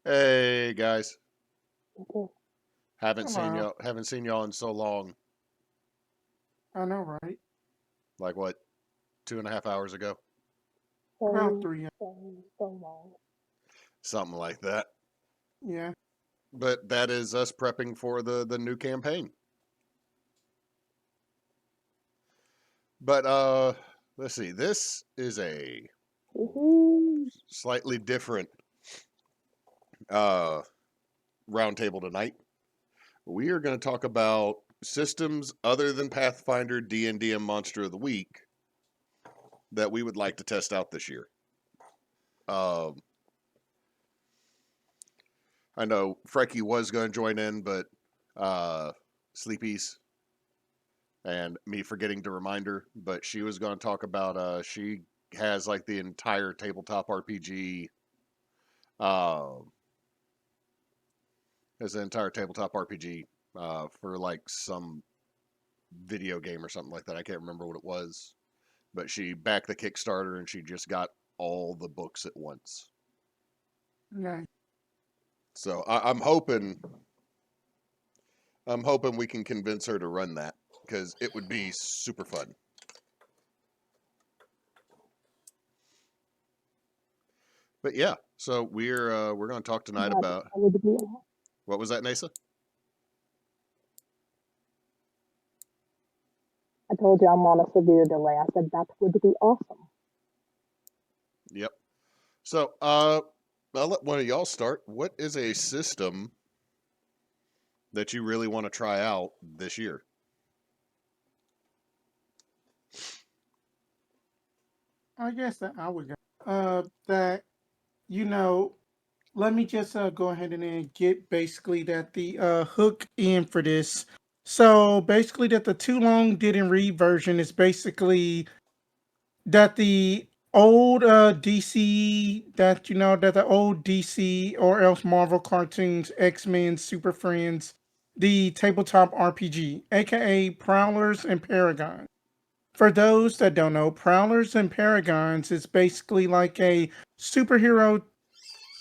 Hey guys, Okay. Hello. haven't seen y'all in so long. I know, right? Like what, 2.5 hours ago, About So, 3. so long. something like that. Yeah. But that is us prepping for the new campaign. But let's see. This is a Woohoo! slightly different uh roundtable tonight. We are going to talk about systems other than Pathfinder, D&D, and Monster of the Week that we would like to test out this year. Um, I know Frecky was going to join in, but Sleepy's and me forgetting to remind her, but she was going to talk about she has like the entire tabletop RPG has an entire tabletop RPG for like some video game or something like that. I can't remember what it was, but she backed the Kickstarter and she just got all the books at once. Nice. So I'm hoping we can convince her to run that because it would be super fun. But yeah, so we're going to talk tonight That about would be, what was that, Nasa? I told you I'm on a severe delay. I said that would be awesome. Yep. So I'll let one of y'all start. What is a system that you really want to try out this year? I guess that I would go. That you know, let me just go ahead and then get basically that the hook in for this. So basically, that the too long didn't read version is basically that the old DC that the old DC or else Marvel cartoons, X-Men, Super Friends, the tabletop RPG, aka Prowlers and Paragons. For those that don't know, Prowlers and Paragons is basically like a superhero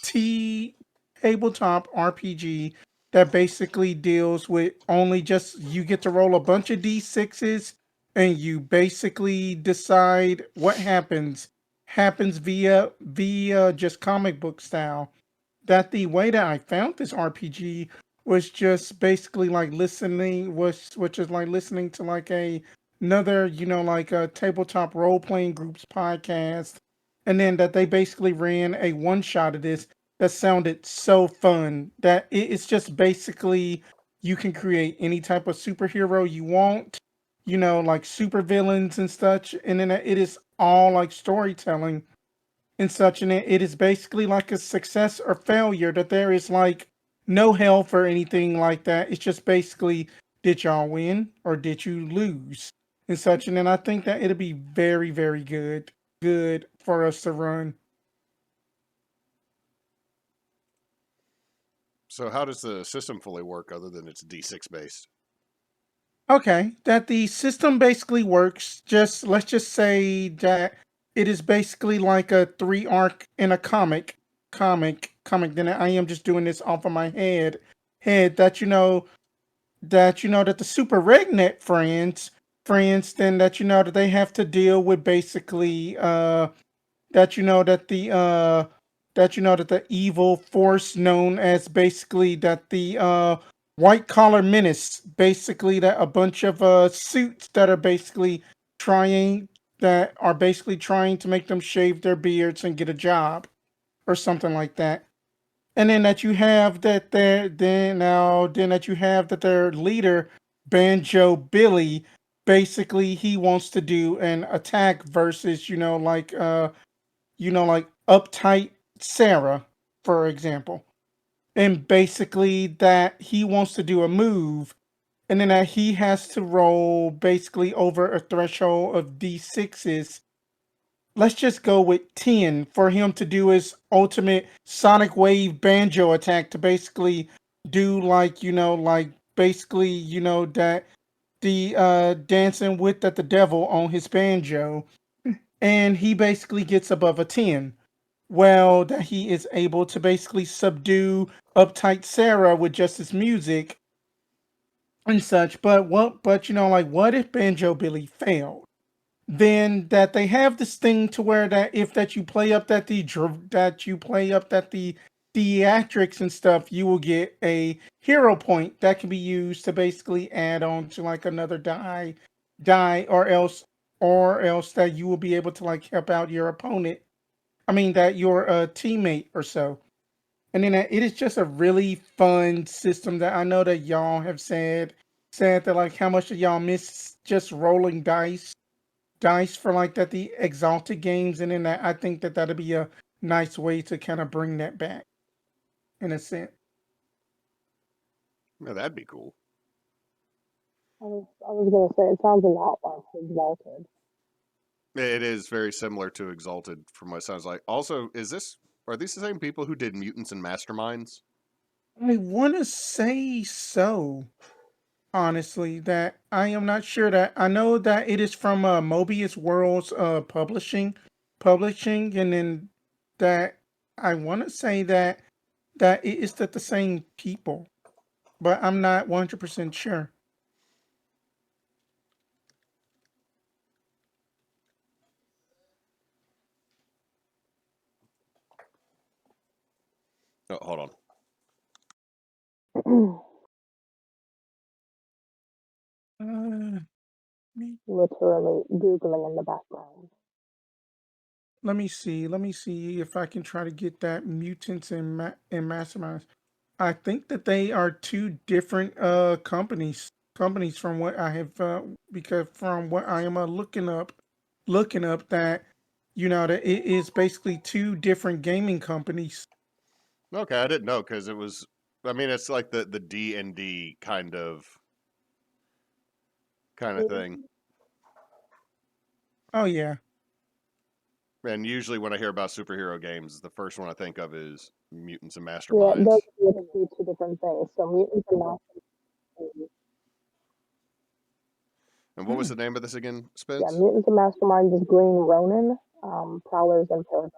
T tabletop RPG that basically deals with only just you get to roll a bunch of d6s and you basically decide what happens via just comic book style. That the way that I found this RPG was just basically like listening was which is like listening to like a another like a tabletop role playing groups podcast, and then that they basically ran a one shot of this that sounded so fun that it's just basically you can create any type of superhero you want, like super villains and such, and then it is all like storytelling and such, and it is basically like a success or failure, that there is like no hell for anything like that. It's just basically, did y'all win or did you lose and such, and then I think that it'll be very, very good for us to run. So how does the system fully work other than it's D6 based? Okay, that the system basically works. Just let's just say that it is basically like a three arc in a comic. Then I am just doing this off of my head that that the super regnet friends then that that they have to deal with basically that that the evil force known as basically that the white collar menace, basically that a bunch of suits that are basically trying trying to make them shave their beards and get a job or something like that. And then that you have that their then that you have that their leader, Banjo Billy, basically he wants to do an attack versus like uptight Sarah, for example. And basically that he wants to do a move, and then that he has to roll basically over a threshold of D6s. Let's just go with 10 for him to do his ultimate Sonic Wave banjo attack to basically do like, like basically, that the dancing with that the devil on his banjo. and he basically gets above a 10. Well, that he is able to basically subdue uptight Sarah with just his music and such. But like what if Banjo Billy failed? Then that they have this thing to where that if that you play up that you play up that the theatrics and stuff, you will get a hero point that can be used to basically add on to like another die or else that you will be able to like help out your opponent. I mean that your teammate or so. And then it is just a really fun system that I know that y'all have said that like how much do y'all miss just rolling dice for like that the exalted games, and then that I think that that'd be a nice way to kind of bring that back in a sense. Yeah, that'd be cool. I was gonna say it sounds a lot like Exalted. It is very similar to Exalted from what it sounds like. Also, are these the same people who did Mutants and Masterminds? I want to say so. Honestly, that I am not sure. That I know that it is from Mobius Worlds publishing, and then that I want to say that it is that the same people, but I'm not 100% sure. Oh, hold on. Uh, Literally Googling in the background. Let me see. Let me see if I can try to get that mutants and masterminds. I think that they are two different companies from what I have because from what I am looking up that that it is basically two different gaming companies. Okay, I didn't know because it was. I mean, it's like the D&D kind of thing. Oh yeah. And usually when I hear about superhero games, the first one I think of is Mutants and Yeah, Masterminds. those are two different things. So Mutants and Masterminds. And what was Hmm. the name of this again, Yeah, Spence? Mutants and Masterminds is Green Ronin, Prowlers and Paragons.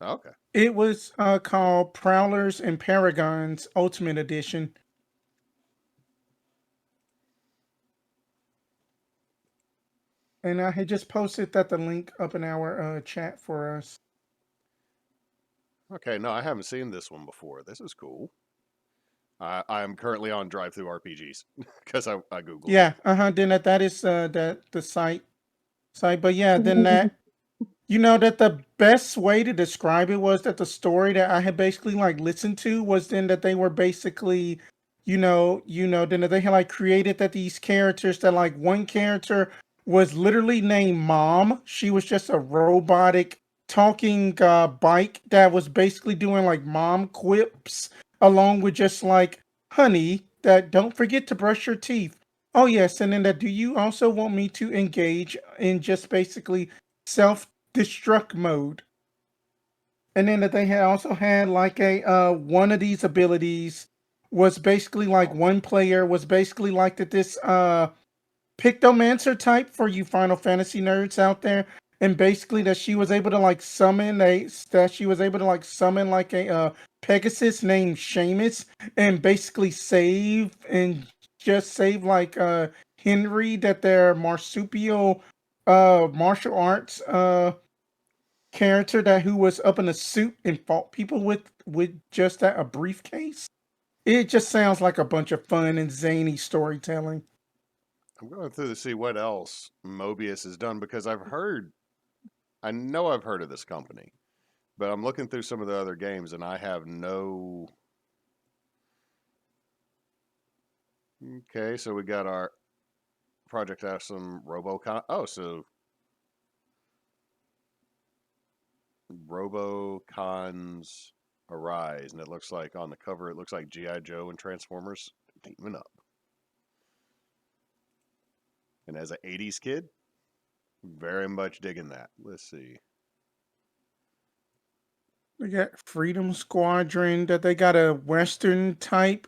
Oh, okay. It was called Prowlers and Paragons Ultimate Edition. And I had just posted that the link up in our chat for us. Okay, no, I haven't seen this one before. This is cool. I am currently on Drive Through RPGs because I Googled it. Yeah, then that is that the site. But yeah, then that that the best way to describe it was that the story that I had basically like listened to was then that they were basically then that they had like created that these characters that like one character was literally named Mom. She was just a robotic talking bike that was basically doing like mom quips along with just like honey that don't forget to brush your teeth. Oh yes, and then that do you also want me to engage in just basically self destruct mode? And then that they had also had like a one of these abilities was basically like one player was basically like that this Pictomancer type for you Final Fantasy nerds out there, and basically that she was able to like summon like a Pegasus named Seamus, and basically save like Henry, that their marsupial martial arts character that who was up in a suit and fought people with just that a briefcase. It just sounds like a bunch of fun and zany storytelling. I'm going through to see what else Mobius has done because I know I've heard of this company, but I'm looking through some of the other games and I have no. Okay, so we got our Project Awesome Robocon. Oh, so Robocons Arise, and it looks like on the cover, it looks like G.I. Joe and Transformers teaming up. And as an 80s kid, very much digging that. Let's see. They got Freedom Squadron, that they got a Western type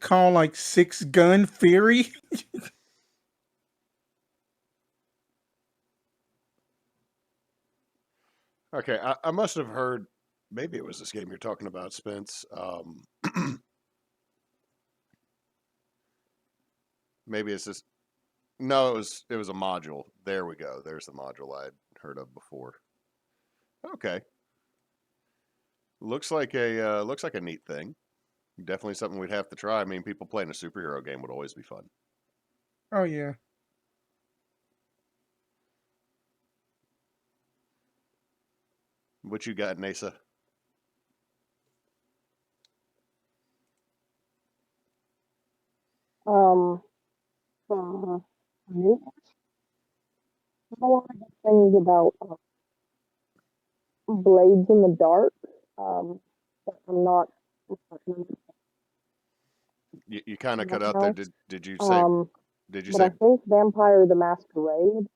called like Six Gun Theory. Okay, I must have heard. Maybe it was this game you're talking about, Spence. Maybe it's this. No, it was a module. There we go. There's the module I'd heard of before. Okay, looks like a neat thing. Definitely something we'd have to try. I mean, people playing a superhero game would always be fun. Oh yeah. What you got, NASA? Um, new more things about Blades in the Dark. But I'm not You kind of right cut out there. now. Did you say? Um, Did you but I say? think Vampire the Masquerade.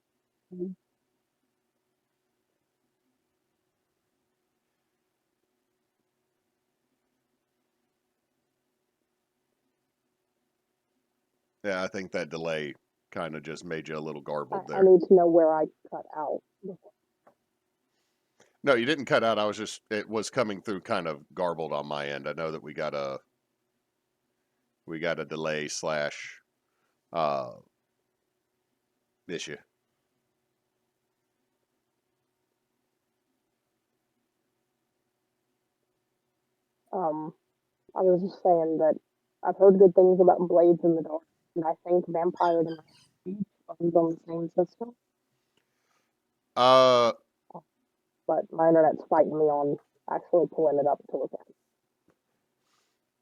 Yeah, I think that delay kind of just made you a little garbled I there. need to know where I cut out. No, you didn't cut out. It was coming through kind of garbled on my end. I know that we got a delay slash uh issue. Um, I was just saying that I've heard good things about Blades in the Dark, and I think Vampire the Masquerade runs on the same system. Uh, But my internet's fighting me on actually pulling it up to look at.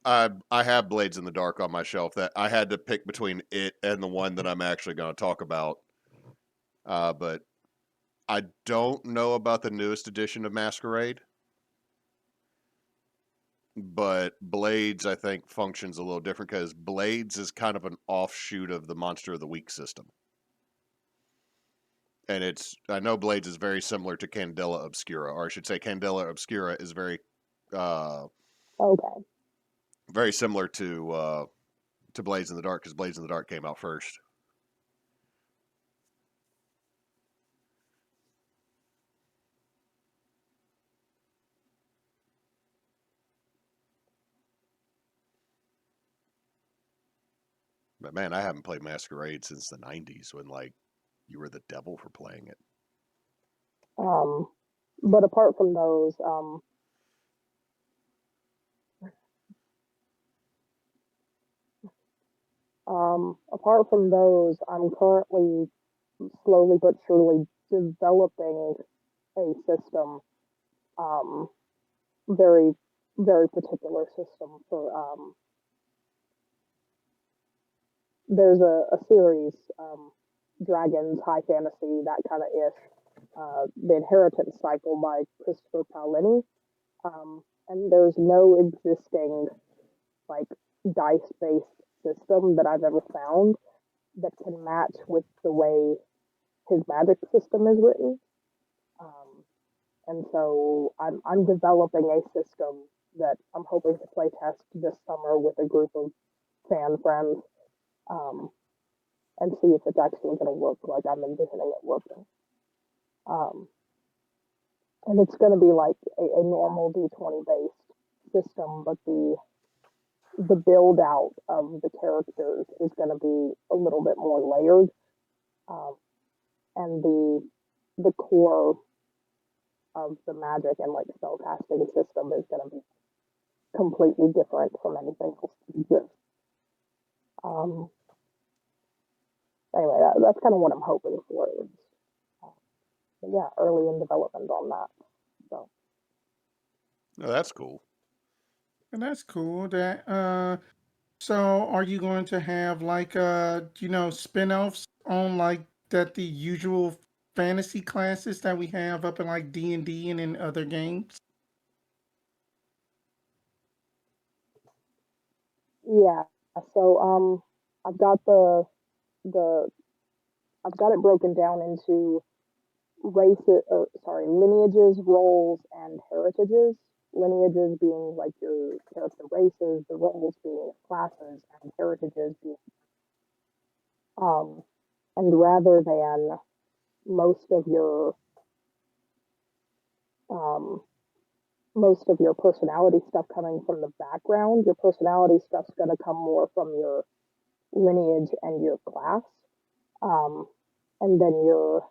I have Blades in the Dark on my shelf. That I had to pick between it and the one that I'm actually going to talk about. But I don't know about the newest edition of Masquerade. But Blades, I think, functions a little different because Blades is kind of an offshoot of the Monster of the Week system. And I know Blades is very similar to Candela Obscura, or I should say Candela Obscura is uh Okay. very similar to Blades in the Dark because Blades in the Dark came out first. But man, I haven't played Masquerade since the '90s when like you were the devil for playing it. Um, but apart from those, apart from those, I'm currently slowly but surely developing a system, um, very, very particular system for, there's a series, Dragons, High Fantasy, that kind of ish, The Inheritance Cycle by Christopher Paolini. And there's no existing, like, dice-based system that I've ever found that can match with the way his magic system is written. Um, and so I'm developing a system that I'm hoping to play test this summer with a group of fan friends, um, and see if it's actually going to work like I'm envisioning it working. Um, and it's going to be like a normal D20 based system, but the build out of the characters is going to be a little bit more layered, um, and the core of the magic and like spell casting system is going to be completely different from anything else that exists. Um, anyway, that's kind of what I'm hoping for. But yeah, early in development on that. So No, that's cool. And that's cool. So are you going to have like spin-offs on like that the usual fantasy classes that we have up in like D&D and in other games? yeah, so I've got the I've got it broken down into lineages, roles, and heritages. Lineages being like your character races, the roles being your classes, and heritages being um and rather than most of your um, most of your personality stuff coming from the background. Your personality stuff's going to come more from your lineage and your class, um, and then your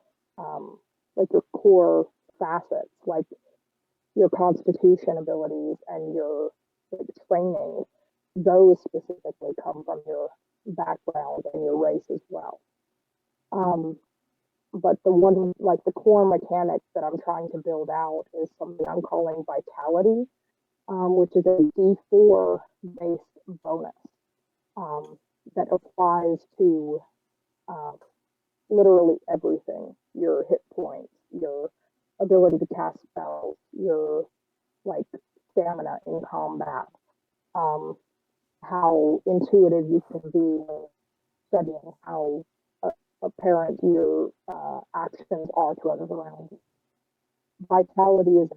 like your core facets, like your constitution abilities and your like, training. Those specifically come from your background and your race as well. Um, but the one, like the core mechanic that I'm trying to build out is something I'm calling vitality, which is a D4 based bonus um, that applies to uh, literally everything: your hit points, your ability to cast spells, your like stamina in combat, um, how intuitive you can be when studying, how apparent your actions are to others around you. Vitality is,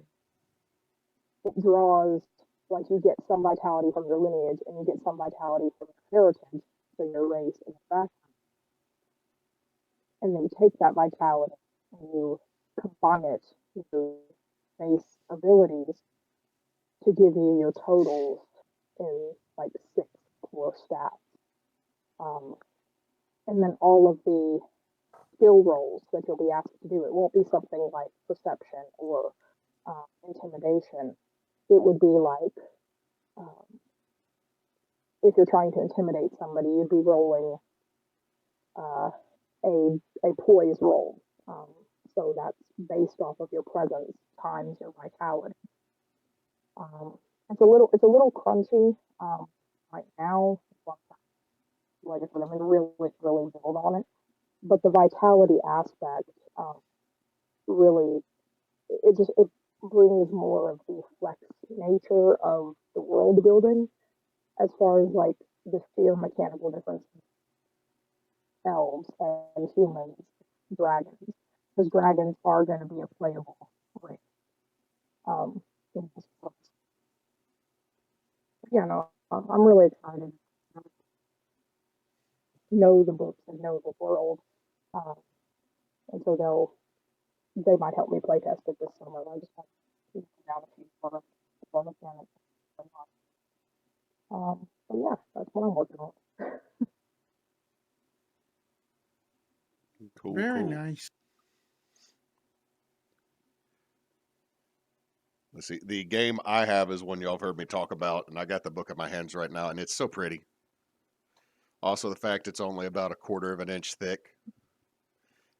it draws, like you get some vitality from your lineage and you get some vitality from your heritage, so your race and your background. And then you take that vitality and you combine it with your base abilities to give you your totals in like 6 core stats. And then all of the skill rolls that you'll be asked to do, it won't be something like perception or intimidation. It would be like um, if you're trying to intimidate somebody, you'd be rolling uh, a poise roll. So that's based off of your presence times your vitality. Um, it's a little crunchy right now. Like I said, I'm gonna really build on it. But the vitality aspect really it brings more of the flex nature of the world building as far as like the sheer mechanical difference elves and humans, dragons, because dragons are going to be a playable race. Um, in this book. Yeah, no, I'm really excited. Know the books and know the world, um, and so they might help me play test it this summer. I just have to put down a few for mechanics. But yeah, that's what I'm working on. Cool, Very cool. nice. Let's see. The game I have is one y'all have heard me talk about, and I got the book in my hands right now, and it's so pretty. Also, the fact it's only about a quarter of an inch thick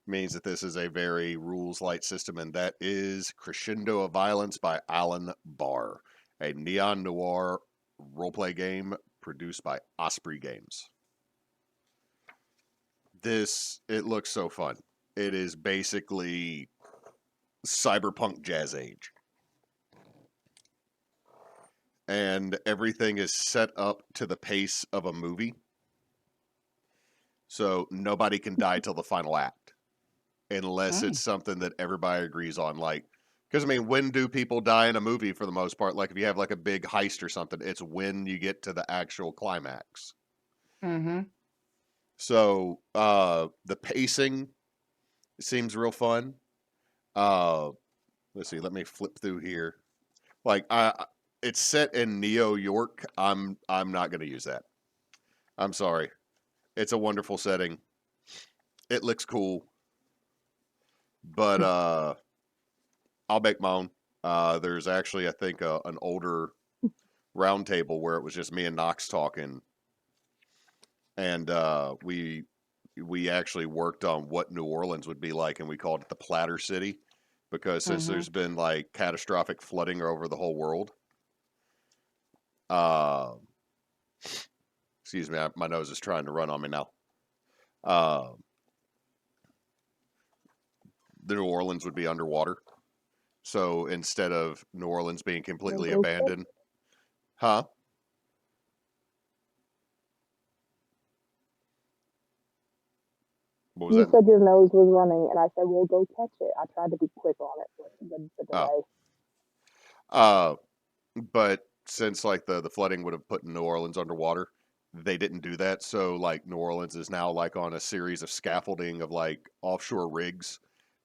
means that this is a very rules light system, and that is Crescendo of Violence by Alan Barr, a neon noir roleplay game produced by Osprey Games. It looks so fun. It is basically cyberpunk jazz age. And everything is set up to the pace of a movie. So nobody can die till the final act unless it's something that everybody agrees on. Like, because I mean, when do people die in a movie for the most part? Like, if you have like a big heist or something, it's when you get to the actual climax. Mm-hmm. So the pacing seems real fun. Let's see. Let me flip through here. Like, it's set in Neo York. I'm not going to use that. I'm sorry. It's a wonderful setting. It looks cool, but I'll make my own. There's actually, I think, an older round table where it was just me and Knox talking, and we actually worked on what New Orleans would be like, and we called it the Platter City because since Mm-hmm. there's been like catastrophic flooding over the whole world, uh, excuse me, my nose is trying to run on me now. Uh, the New Orleans would be underwater. So instead of New Orleans being completely abandoned, huh? What was You that? said your nose was running, and I said, "Well, go catch it." I tried to be quick on it, but the Oh, delay. uh, but since like the flooding would have put New Orleans underwater, they didn't do that. So like New Orleans is now like on a series of scaffolding of like offshore rigs,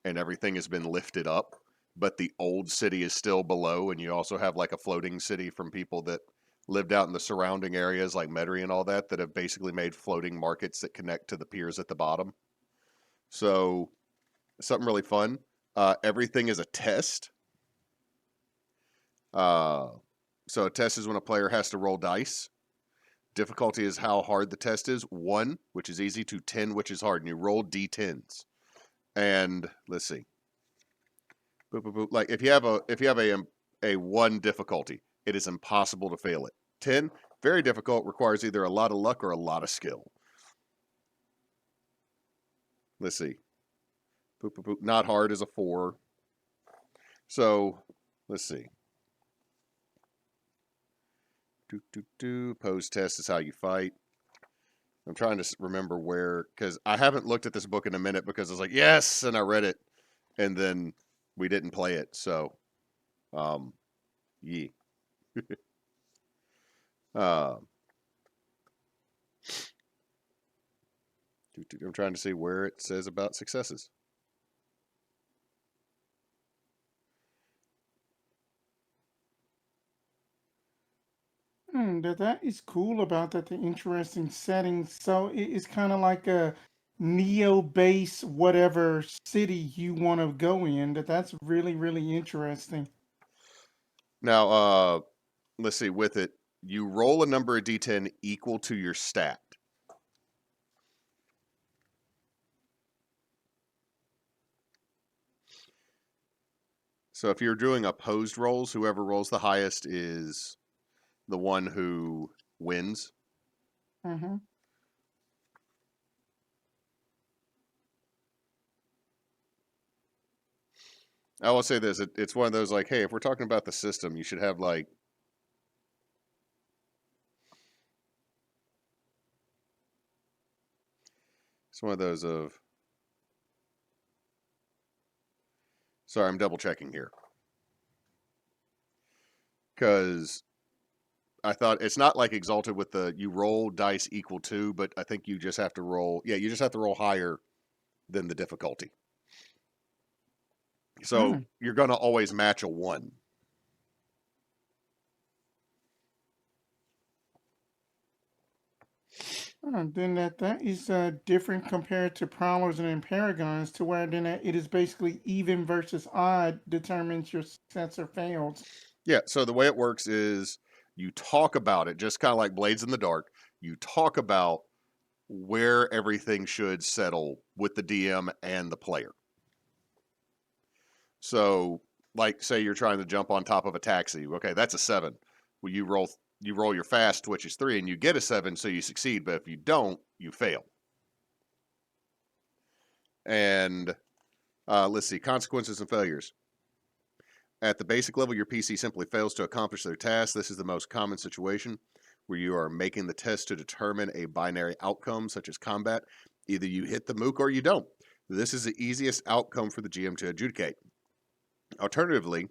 and everything has been lifted up but the old city is still below, and you also have like a floating city from people that lived out in the surrounding areas like Metairie and all that have basically made floating markets that connect to the piers at the bottom. So something really fun. Everything is a test. So a test is when a player has to roll dice. Difficulty is how hard the test is. 1, which is easy, to 10, which is hard. And you roll d10s. And let's see. Boop, boop, boop. Like if you have a 1 difficulty, it is impossible to fail it. 10, very difficult, requires either a lot of luck or a lot of skill. Let's see. Boop, boop, boop. Not hard is a 4. So let's see. Pose test is how you fight. I'm trying to remember where, because I haven't looked at this book in a minute because I was like, yes, and I read it, and then we didn't play it. So, yeah. I'm trying to see where it says about successes. That is cool about that. The interesting setting. So it's kind of like a neo base, whatever city you want to go in. That's really really interesting. Now, let's see. With it, you roll a number of d10 equal to your stat. So if you're doing opposed rolls, whoever rolls the highest is the one who wins. Mm-hmm. I will say this: it's one of those like, hey, if we're talking about the system, you should have like. It's one of those of. Sorry, I'm double checking here. Because I thought it's not like Exalted with the you roll dice equal to, but I think you just have to roll. Yeah, you just have to roll higher than the difficulty. So you're going to always match a 1. Then that is different compared to Prowlers and Paragons, to where then it is basically even versus odd determines your success or fails. Yeah, so the way it works is you talk about it, just kind of like Blades in the Dark. You talk about where everything should settle with the DM and the player. So, like, say you're trying to jump on top of a taxi. Okay, that's a 7. Well, you roll your fast, which is 3, and you get a 7, so you succeed. But if you don't, you fail. And let's see, consequences and failures. At the basic level, your PC simply fails to accomplish their task. This is the most common situation where you are making the test to determine a binary outcome, such as combat. Either you hit the mook or you don't. This is the easiest outcome for the GM to adjudicate. Alternatively,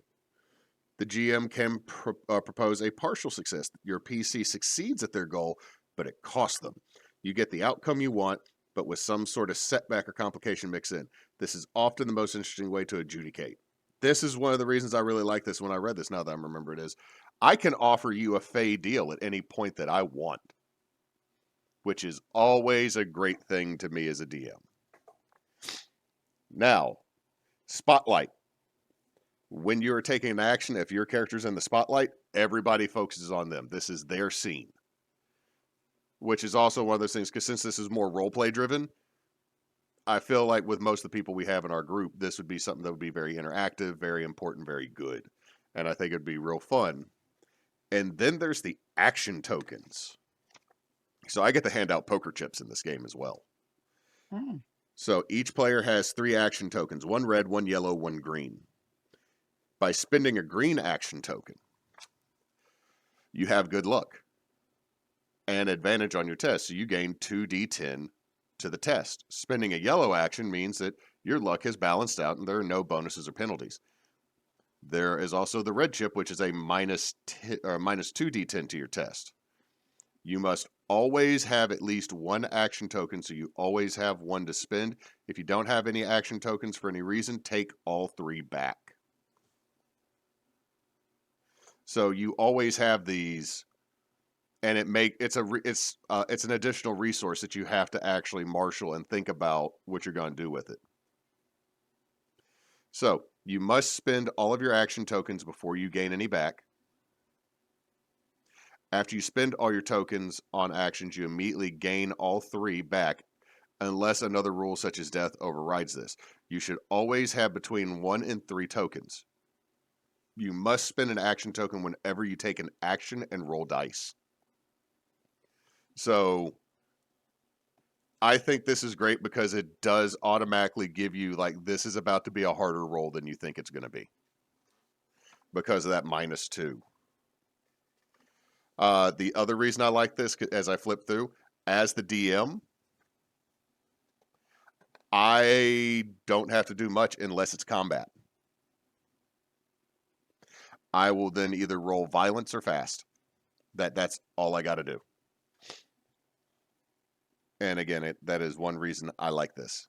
the GM can propose a partial success. Your PC succeeds at their goal, but it costs them. You get the outcome you want, but with some sort of setback or complication mixed in. This is often the most interesting way to adjudicate. This is one of the reasons I really like this when I read this, now that I remember it, is I can offer you a fey deal at any point that I want, which is always a great thing to me as a DM. Now, spotlight. When you're taking an action, if your character's in the spotlight, everybody focuses on them. This is their scene. Which is also one of those things, because since this is more roleplay driven, I feel like with most of the people we have in our group, this would be something that would be very interactive, very important, very good. And I think it'd be real fun. And then there's the action tokens. So I get to hand out poker chips in this game as well. Mm. So each player has 3 action tokens, 1 red, 1 yellow, 1 green. By spending a green action token, you have good luck and advantage on your test. So you gain 2d10 to the test. Spending a yellow action means that your luck has balanced out and there are no bonuses or penalties. There is also the red chip, which is a minus 2d10 to your test. You must always have at least 1 action token, so you always have 1 to spend. If you don't have any action tokens for any reason, take all 3 back. So you always have these, and it's an additional resource that you have to actually marshal and think about what you're going to do with it. So you must spend all of your action tokens before you gain any back. After you spend all your tokens on actions, you immediately gain all 3 back unless another rule such as death overrides this. You should always have between 1 and 3 tokens. You must spend an action token whenever you take an action and roll dice. So I think this is great because it does automatically give you, like, this is about to be a harder roll than you think it's going to be because of that -2. The other reason I like this, as I flip through, as the DM, I don't have to do much unless it's combat. I will then either roll violence or fast. That's all I got to do. And again, that is one reason I like this.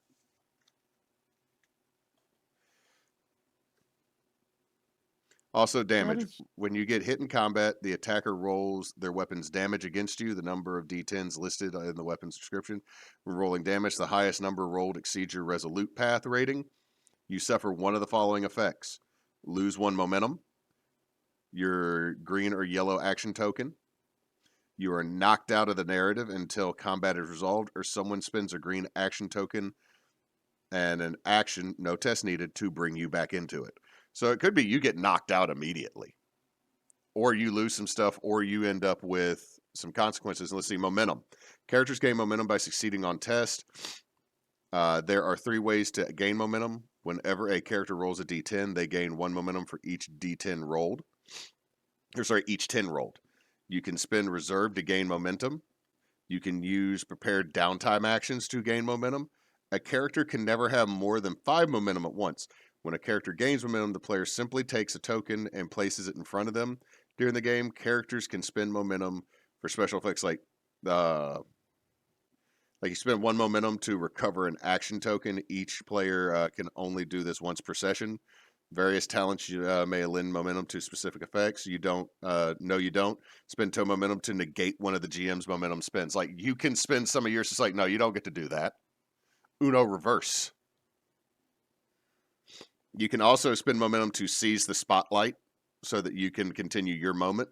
Also, damage. When you get hit in combat, the attacker rolls their weapon's damage against you, the number of d10s listed in the weapon's description. When rolling damage, the highest number rolled exceeds your resolute path rating. You suffer one of the following effects. Lose 1 momentum, your green or yellow action token. You are knocked out of the narrative until combat is resolved, or someone spends a green action token and an action, no test needed, to bring you back into it. So it could be you get knocked out immediately, or you lose some stuff, or you end up with some consequences. Let's see, momentum. Characters gain momentum by succeeding on test. There are 3 ways to gain momentum. Whenever a character rolls a d10, they gain 1 momentum for each d10 rolled. Each 10 rolled. You can spend reserve to gain momentum. You can use prepared downtime actions to gain momentum. A character can never have more than 5 momentum at once. When a character gains momentum, the player simply takes a token and places it in front of them. During the game, characters can spend momentum for special effects like you spend 1 momentum to recover an action token. Each player can only do this once per session. Various talents may lend momentum to specific effects. You don't. You don't. Spend 2 momentum to negate one of the GM's momentum spends. Like, you can spend some of yours. It's like, no, you don't get to do that. Uno reverse. You can also spend momentum to seize the spotlight so that you can continue your moment.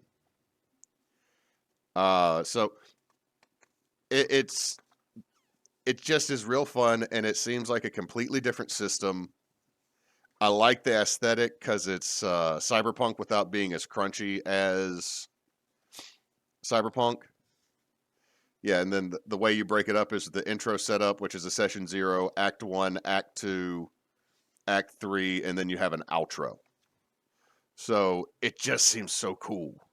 So it's just is real fun, and it seems like a completely different system. I like the aesthetic because it's cyberpunk without being as crunchy as cyberpunk. Yeah, and then the way you break it up is the intro setup, which is a session 0, act 1, act 2, act 3, and then you have an outro. So it just seems so cool.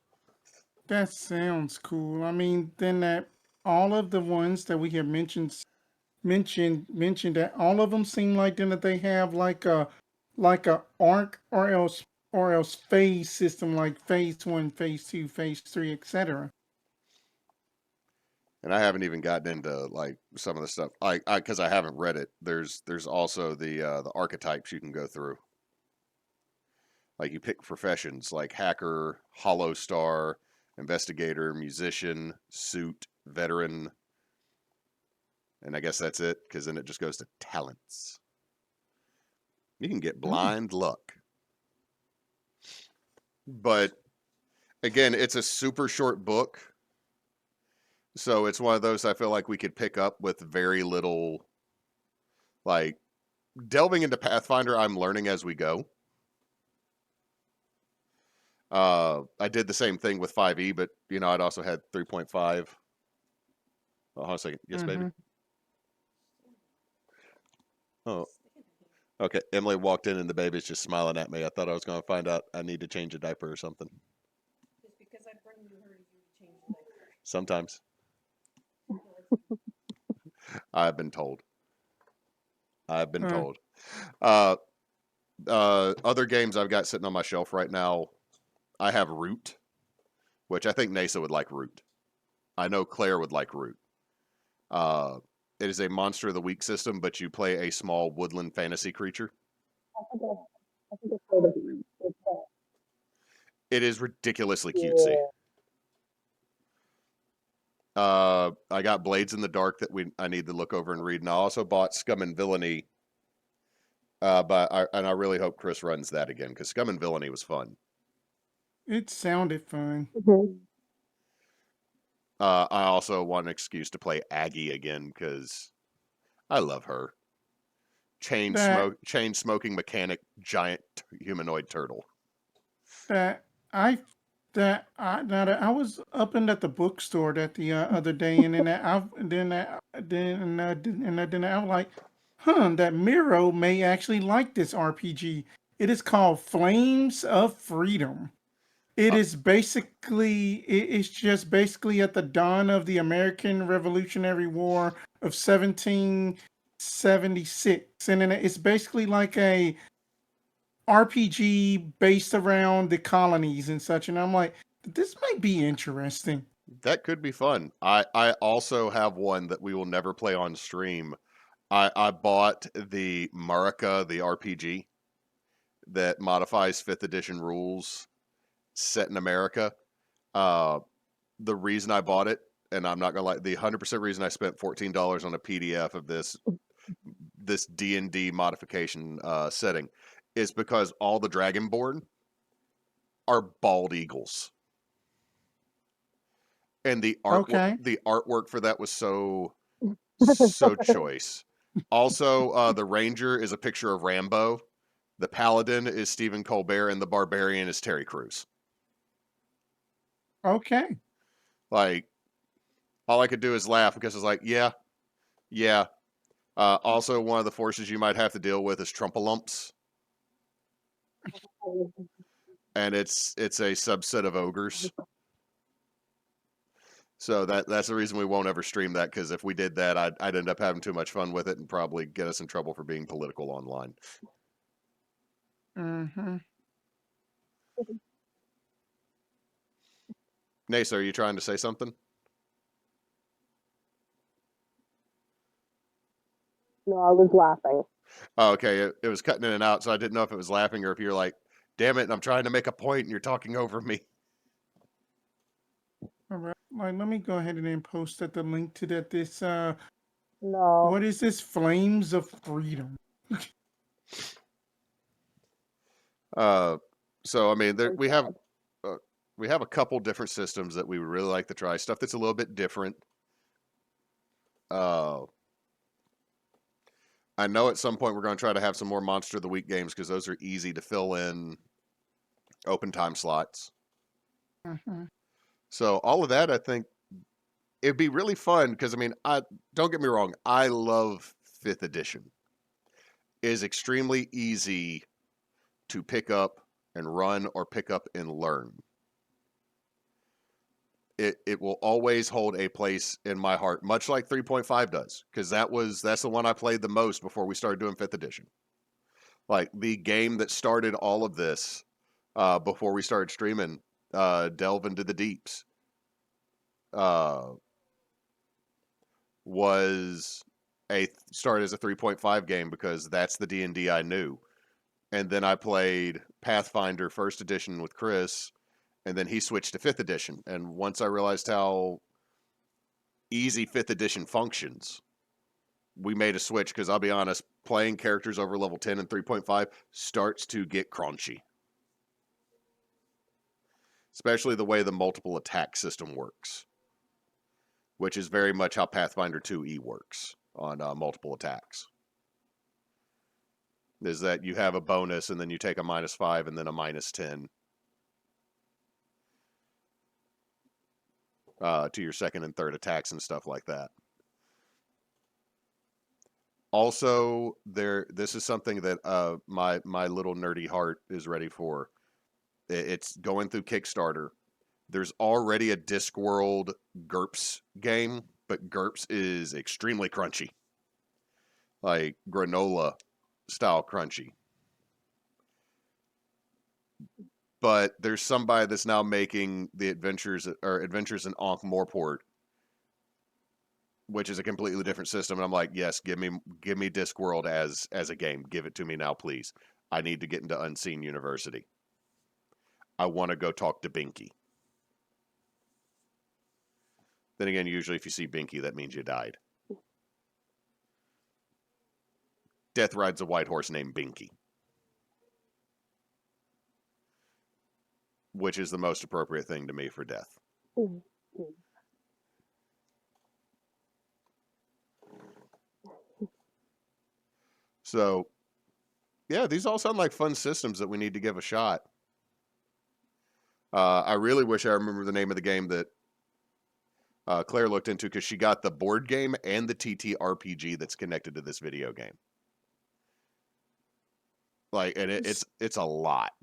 That sounds cool. I mean, then that all of the ones that we have mentioned that all of them seem like then that they have like a arc or else phase system, like phase 1, phase 2, phase 3, etc. And I haven't even gotten into like some of the stuff, because I haven't read it. There's also the archetypes you can go through. Like, you pick professions like hacker, hollow star, investigator, musician, suit, veteran, and I guess that's it, because then it just goes to talents. You can get blind luck. But again, it's a super short book. So it's one of those I feel like we could pick up with very little, like, delving into Pathfinder, I'm learning as we go. I did the same thing with 5e, but, I'd also had 3.5. Oh, hold on a second. Yes, baby? Oh, okay. Emily walked in and the baby's just smiling at me. I thought I was going to find out I need to change a diaper or something. Just because I bring you her, you change the diaper. Sometimes. I've been told. Other games I've got sitting on my shelf right now, I have Root, which I think Nasa would like Root. I know Claire would like Root. It is a Monster of the Week system, but you play a small woodland fantasy creature. I think it's sort of It is ridiculously cutesy. I got Blades in the Dark that I need to look over and read, and I also bought Scum and Villainy. But I really hope Chris runs that again because Scum and Villainy was fun. It sounded fun. Mhm. I also want an excuse to play Aggie again because I love her. Chain smoking mechanic giant humanoid turtle. That I now that I was up in at the bookstore that the other day, and then I was like, that Miro may actually like this RPG. It is called Flames of Freedom. It Uh, is basically it's just basically at the dawn of the American Revolutionary War of 1776, and then it's basically like a RPG based around the colonies and such. And I'm like, this might be interesting. That could be fun. I also have one that we will never play on stream. I bought the Murica, the RPG that modifies 5th edition rules set in America. The reason I bought it, and I'm not gonna lie, the 100% reason I spent $14 on a PDF of this D&D modification setting is because all the Dragonborn are bald eagles, and the Okay. artwork for that was so choice. Also, the Ranger is a picture of Rambo, the Paladin is Stephen Colbert, and the Barbarian is Terry Crews. Okay. Like, all I could do is laugh because it's like, yeah. Also, one of the forces you might have to deal with is Trumpalumps, and it's a subset of ogres. So that's the reason we won't ever stream that, because if we did that, I'd end up having too much fun with it and probably get us in trouble for being political online. Mm-hmm. Nasa, are you trying to say something? No, I was laughing. Oh, okay, it was cutting in and out, so I didn't know if it was laughing or if you're like, damn it, and I'm trying to make a point and you're talking over me. All right. Like, let me go ahead and then post the link to that. This No. what is this? Flames of Freedom. So I mean, Oh, we God. have a couple different systems that we would really like to try. Stuff that's a little bit different. I know at some point we're going to try to have some more Monster of the Week games because those are easy to fill in open time slots. Mm-hmm. So all of that, I think it'd be really fun because I mean, don't get me wrong, I love 5th edition. It is extremely easy to pick up and run or pick up and learn. It will always hold a place in my heart, much like 3.5 does, because that's the one I played the most before we started doing 5th edition. Like the game that started all of this before we started streaming, Delve into the Deeps, was started as a 3.5 game because that's the D&D I knew. And then I played Pathfinder 1st edition with Chris, and then he switched to 5th edition. And once I realized how easy 5th edition functions, we made a switch because I'll be honest, playing characters over level 10 and 3.5 starts to get crunchy. Especially the way the multiple attack system works, which is very much how Pathfinder 2e works on multiple attacks. Is that you have a bonus and then you take a -5 and then a -10 to your second and third attacks and stuff like that. Also, this is something that my little nerdy heart is ready for. It's going through Kickstarter. There's already a Discworld GURPS game, but GURPS is extremely crunchy. Like granola style crunchy. But there's somebody that's now making the Adventures in Ankh-Morpork, which is a completely different system. And I'm like, yes, give me Discworld as a game. Give it to me now, please. I need to get into Unseen University. I want to go talk to Binky. Then again, usually if you see Binky, that means you died. Death rides a white horse named Binky, which is the most appropriate thing to me for death. Mhm. So, yeah, these all sound like fun systems that we need to give a shot. I really wish I remember the name of the game that Claire looked into, because she got the board game and the TTRPG that's connected to this video game. Like, and it's a lot.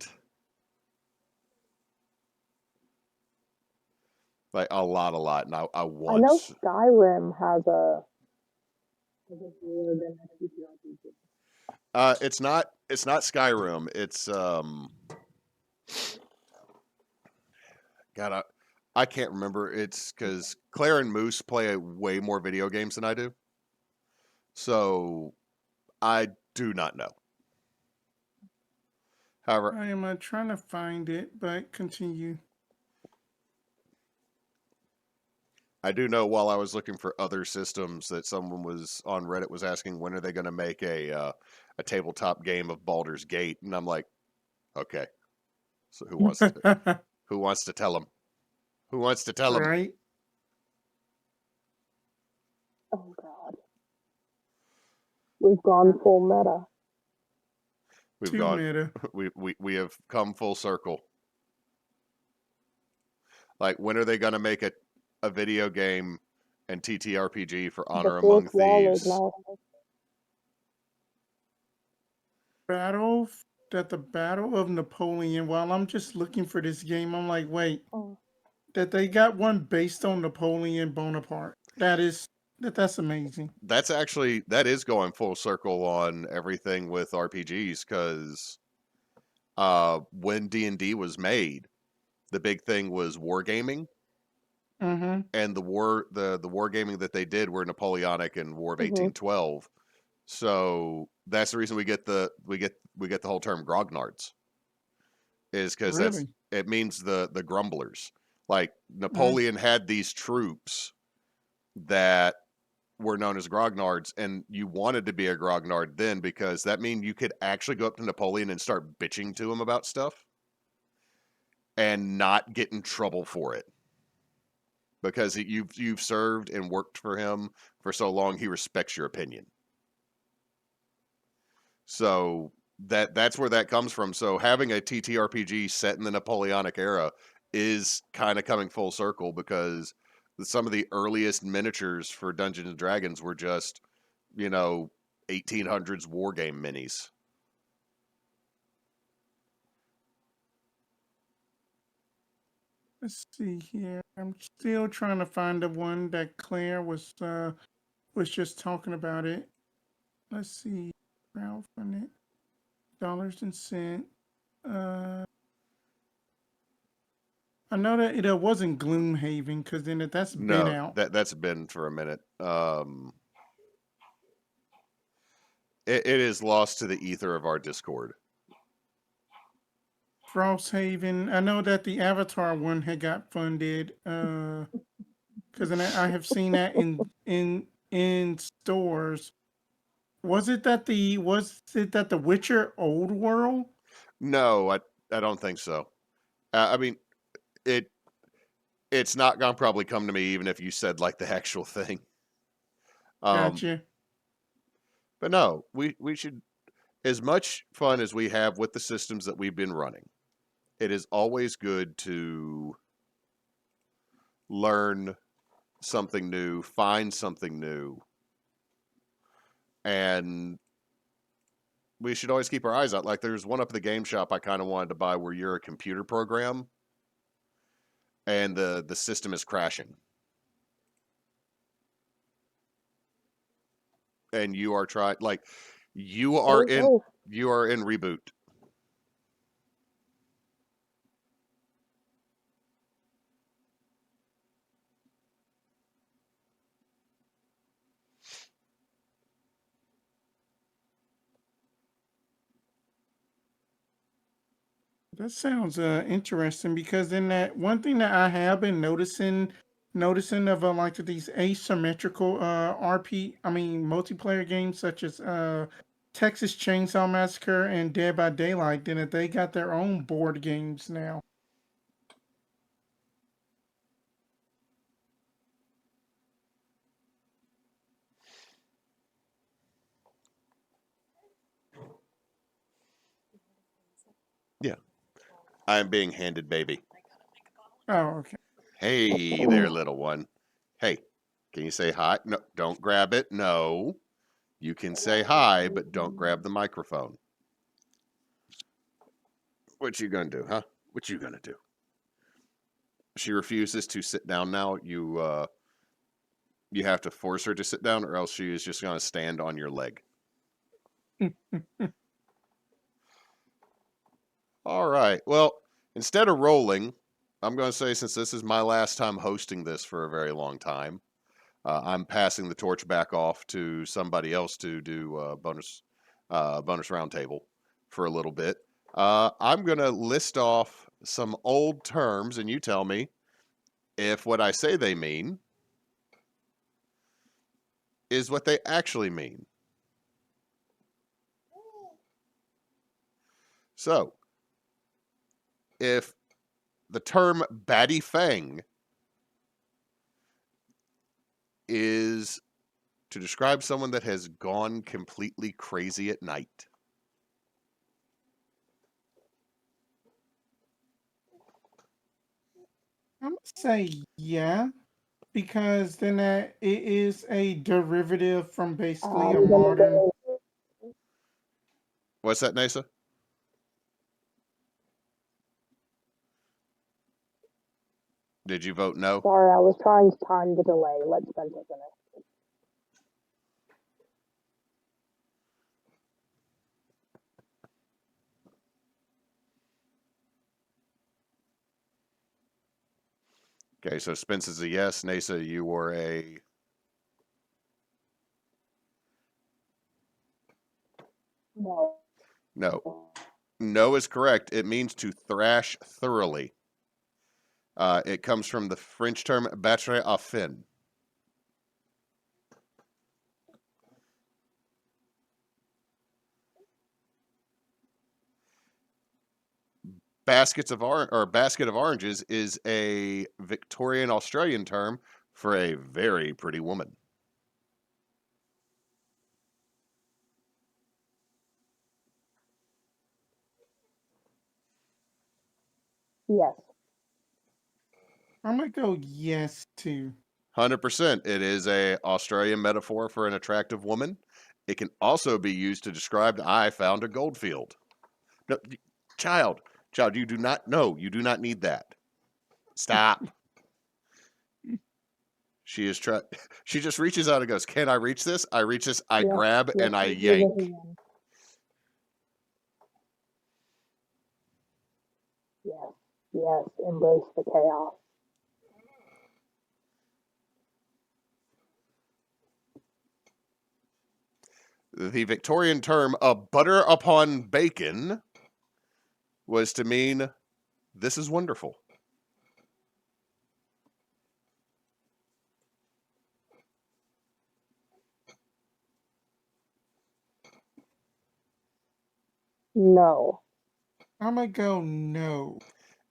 Like a lot, and I I want. know Skyrim has a board and a TTRPG. It's not Skyrim. It's God, I can't remember. It's because Claire and Moose play way more video games than I do, so I do not know. However, I am trying to find it, but continue. I do know while I was looking for other systems that someone was on Reddit was asking when are they going to make a tabletop game of Baldur's Gate, and I'm like, okay, so who wants to tell them? Who wants to tell them? Right? Oh God, we've gone full meta. We've Too gone. meta. We have come full circle. Like, when are they going to make a video game and TTRPG for Honor The Among fourth wall is Thieves? now. The Battle of Napoleon. While I'm just looking for this game, I'm like, wait, Oh, that they got one based on Napoleon Bonaparte. That's amazing. That is going full circle on everything with RPGs, because when D&D was made, the big thing was wargaming, Mm-hmm. and the wargaming that they did were Napoleonic and War of Mhm. 1812. So that's the reason we get the whole term grognards, is because Really? it means the grumblers. Like, Napoleon had these troops that were known as grognards, and you wanted to be a grognard then because that means you could actually go up to Napoleon and start bitching to him about stuff and not get in trouble for it, because you've served and worked for him for so long, he respects your opinion. So that's where that comes from. So having a TTRPG set in the Napoleonic era is kind of coming full circle, because some of the earliest miniatures for Dungeons and Dragons were just, 1800s war game minis. Let's see here. I'm still trying to find the one that Claire was just talking about it. Let's see. Crowdfunded. Dollars and cents. I know that it wasn't Gloomhaven, because then that's been No, out. that's been for a minute. It is lost to the ether of our Discord. Frosthaven. I know that the Avatar one had got funded. Because I have seen that in stores. Was it that the Witcher Old World? No, I don't think so. I mean, it's not gonna probably come to me even if you said like the actual thing. Gotcha. But no, we should, as much fun as we have with the systems that we've been running, it is always good to learn something new, find something new, and we should always keep our eyes out. Like, there's one up at the game shop I kind of wanted to buy where you're a computer program and the system is crashing. And you are trying, like, you are in reboot. that sounds interesting because then that one thing that I have been noticing of like these asymmetrical multiplayer games such as Texas Chainsaw Massacre and Dead by Daylight, then that they got their own board games now. Yeah. I'm being handed baby. Oh, okay. Hey there, little one. Hey, can you say hi? No, don't grab it. No. You can say hi, but don't grab the microphone. What you gonna do, huh? What you gonna do? She refuses to sit down now. You have to force her to sit down, or else she is just gonna stand on your leg. All right. Well, instead of rolling, I'm going to say, since this is my last time hosting this for a very long time, I'm passing the torch back off to somebody else to do bonus roundtable for a little bit. I'm going to list off some old terms, and you tell me if what I say they mean is what they actually mean. So, if the term Batty Fang is to describe someone that has gone completely crazy at night. I'm gonna say yeah, because then that it is a derivative from basically a I'm gonna modern. go. What's that, Nasa? Did you vote no? Sorry, I was trying to time the delay. Let Spencer finish. Okay, so Spence is a yes. Nasa, you were a No. no. No is correct. It means to thrash thoroughly. It comes from the French term battre à fin. Basket of oranges is a Victorian Australian term for a very pretty woman. Yes. I'm gonna go yes too. 100%. It is a Australian metaphor for an attractive woman. It can also be used to describe I found a gold field. No, child, you do not know. You do not need that. Stop. She is try. She just reaches out and goes, "Can I reach this?" I reach this. I Yes. grab Yes, and I you give yank. it a hand. Yes. Yes. Embrace the chaos. The Victorian term "butter upon bacon" was to mean this is wonderful. No. I'm gonna go no.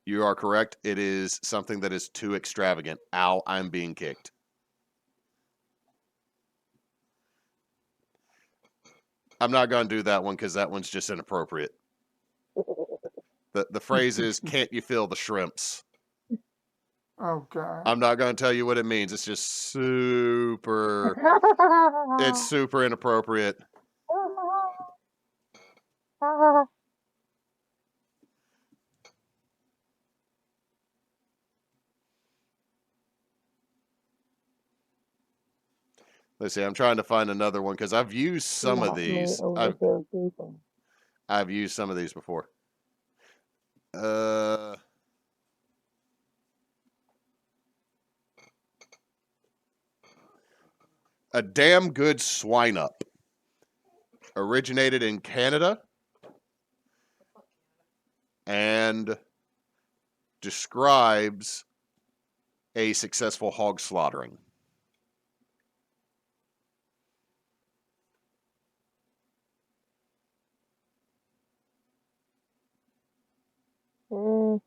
You are correct. It is something that is too extravagant. Ow, I'm being kicked. I'm not going to do that one because that one's just inappropriate. The phrase is, "Can't you feel the shrimps?" Oh god. I'm not going to tell you what it means. It's just super. It's super inappropriate. Let's see. I'm trying to find another one because I've used some of Not me these. over here beefing. I've used some of these before. A damn good swine up. Originated in Canada and describes a successful hog slaughtering. No.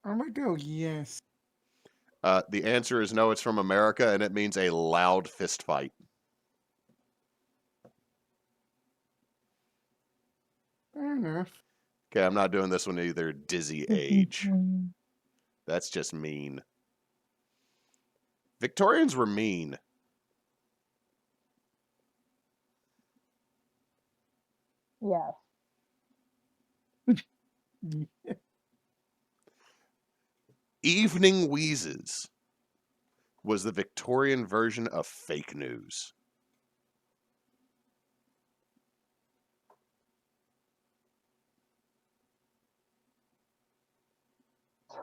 I'm gonna go yes. The answer is no, it's from America, and it means a loud fist fight. Fair enough. Okay, I'm not doing this one either. Dizzy age. That's just mean. Victorians were mean. Yes. Evening Wheezes was the Victorian version of fake news.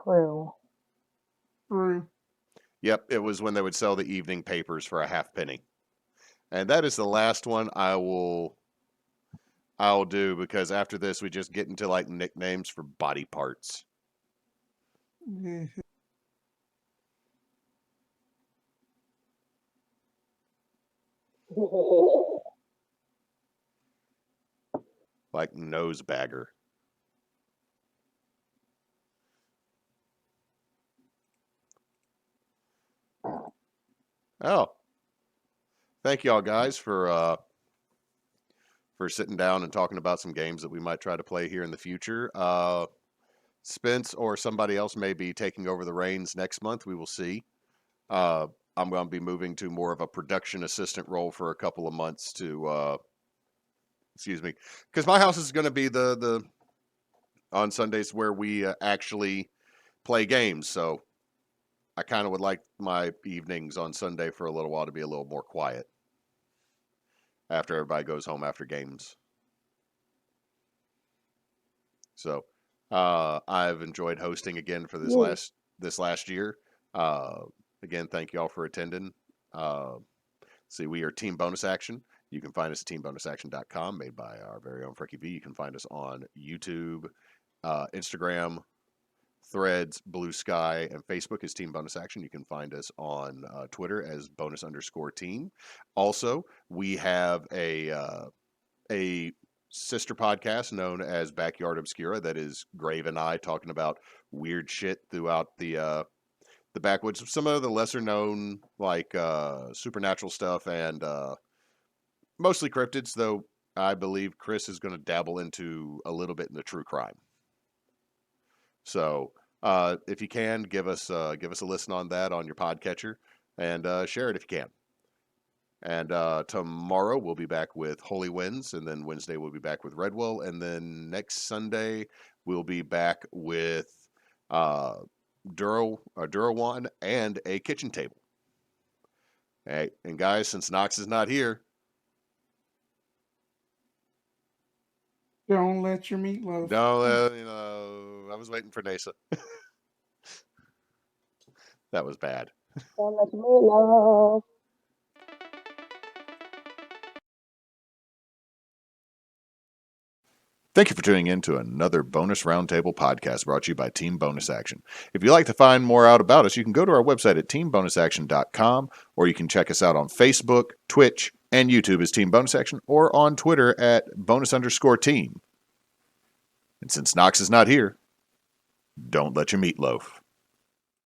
True. True. Yep, it was when they would sell the evening papers for a half penny. And that is the last one I'll do, because after this we just get into like nicknames for body parts. Like nose bagger. Oh. Thank y'all guys for sitting down and talking about some games that we might try to play here in the future. Spence or somebody else may be taking over the reins next month. We will see. I'm going to be moving to more of a production assistant role for a couple of months to, excuse me, because my house is going to be the on Sundays where we actually play games. So I kind of would like my evenings on Sunday for a little while to be a little more quiet after everybody goes home after games. So I've enjoyed hosting again for this last year. Again, thank you all for attending. See, we are Team Bonus Action. You can find us at teambonusaction.com, made by our very own Fricky V. You can find us on YouTube, Instagram, Threads, Blue Sky, and Facebook as Team Bonus Action. You can find us on Twitter as bonus_team. Also, we have a sister podcast known as Backyard Obscura that is Grave and I talking about weird shit throughout the backwoods. Some of the lesser known like supernatural stuff and mostly cryptids, though I believe Chris is going to dabble into a little bit in the true crime. So if you can, give us a listen on that on your podcatcher and share it if you can. And tomorrow we'll be back with Holy Winds, and then Wednesday we'll be back with Redwell, and then next Sunday we'll be back with Durawan and a kitchen table. Hey, and guys, since Knox is not here, Don't let your meatloaf. no, I was waiting for Nasa. That was bad. Don't let me love. Thank you for tuning in to another Bonus Roundtable podcast brought to you by Team Bonus Action. If you'd like to find more out about us, you can go to our website at teambonusaction.com, or you can check us out on Facebook, Twitch, and YouTube as Team Bonus Action, or on Twitter at bonus_team. And since Knox is not here, don't let your meatloaf.